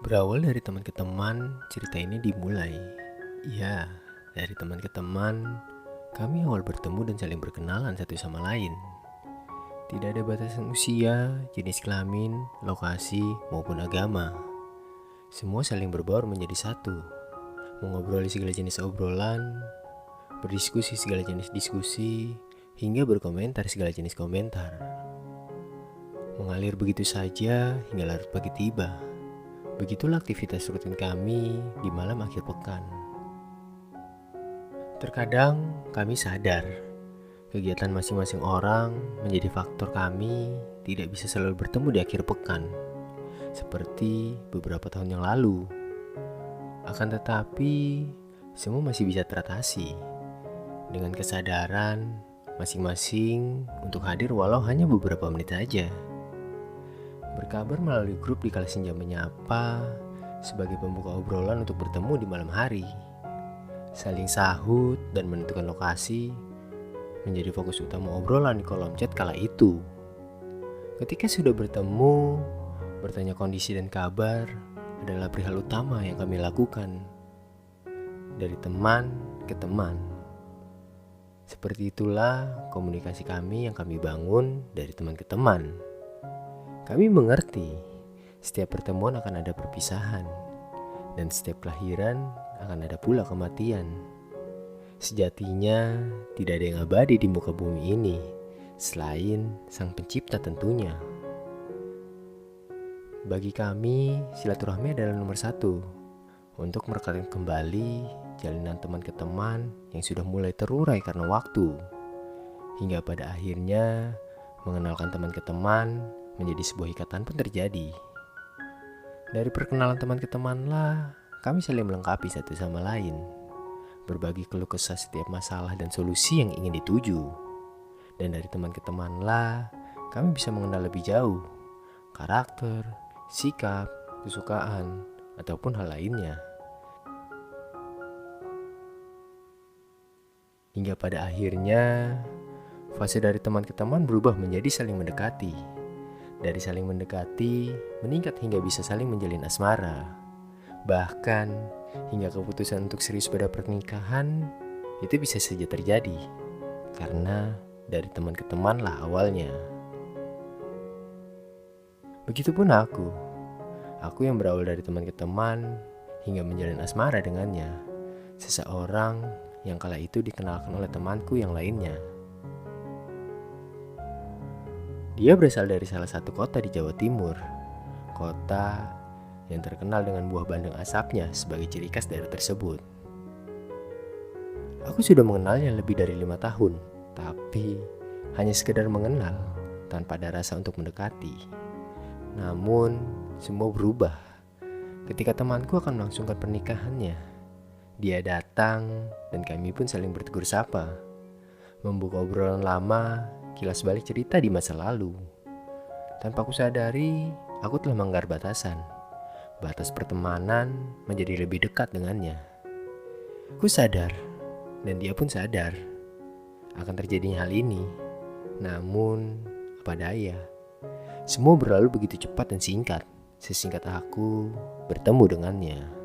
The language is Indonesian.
Berawal dari teman ke teman, cerita ini dimulai. Ya, dari teman ke teman, kami awal bertemu dan saling berkenalan satu sama lain. Tidak ada batasan usia, jenis kelamin, lokasi, maupun agama. Semua saling berbaur menjadi satu. Mengobroli segala jenis obrolan, berdiskusi segala jenis diskusi, hingga berkomentar segala jenis komentar. Mengalir begitu saja hingga larut pagi tiba. Begitulah aktivitas rutin kami di malam akhir pekan. Terkadang kami sadar, kegiatan masing-masing orang menjadi faktor kami tidak bisa selalu bertemu di akhir pekan, seperti beberapa tahun yang lalu. Akan tetapi, semua masih bisa teratasi dengan kesadaran masing-masing untuk hadir walau hanya beberapa menit saja. Berkabar melalui grup di kala senja menyapa sebagai pembuka obrolan untuk bertemu di malam hari. Saling sahut dan menentukan lokasi menjadi fokus utama obrolan di kolom chat kala itu. Ketika sudah bertemu, bertanya kondisi dan kabar adalah perihal utama yang kami lakukan. Dari teman ke teman. Seperti itulah komunikasi kami yang kami bangun dari teman ke teman. Kami mengerti, setiap pertemuan akan ada perpisahan, dan setiap kelahiran akan ada pula kematian. Sejatinya, tidak ada yang abadi di muka bumi ini, selain Sang Pencipta tentunya. Bagi kami, silaturahmi adalah nomor satu, untuk merekatkan kembali jalinan teman ke teman yang sudah mulai terurai karena waktu, hingga pada akhirnya mengenalkan teman ke teman menjadi sebuah ikatan pun terjadi. Dari perkenalan teman ke teman lah, kami saling melengkapi satu sama lain, berbagi keluh kesah setiap masalah dan solusi yang ingin dituju. Dan dari teman ke teman lah, kami bisa mengenal lebih jauh karakter, sikap, kesukaan, ataupun hal lainnya. Hingga pada akhirnya, fase dari teman ke teman berubah menjadi saling mendekati. Dari saling mendekati, meningkat hingga bisa saling menjalin asmara. Bahkan, hingga keputusan untuk serius pada pernikahan, itu bisa saja terjadi. Karena dari teman ke teman lah awalnya. Begitupun aku. Aku yang berawal dari teman ke teman, hingga menjalin asmara dengannya. Seseorang yang kala itu dikenalkan oleh temanku yang lainnya. Dia berasal dari salah satu kota di Jawa Timur, kota yang terkenal dengan buah bandeng asapnya sebagai ciri khas daerah tersebut. Aku sudah mengenalnya lebih dari 5 tahun, tapi hanya sekedar mengenal tanpa ada rasa untuk mendekati. Namun, semua berubah ketika temanku akan melangsungkan pernikahannya. Dia datang dan kami pun saling bertegur sapa, membuka obrolan lama, kilas balik cerita di masa lalu. Tanpa aku sadari, aku telah melanggar batasan. Batas pertemanan menjadi lebih dekat dengannya. Ku sadar, dan dia pun sadar, akan terjadinya hal ini. Namun, apa daya, semua berlalu begitu cepat dan singkat. Sesingkat aku bertemu dengannya.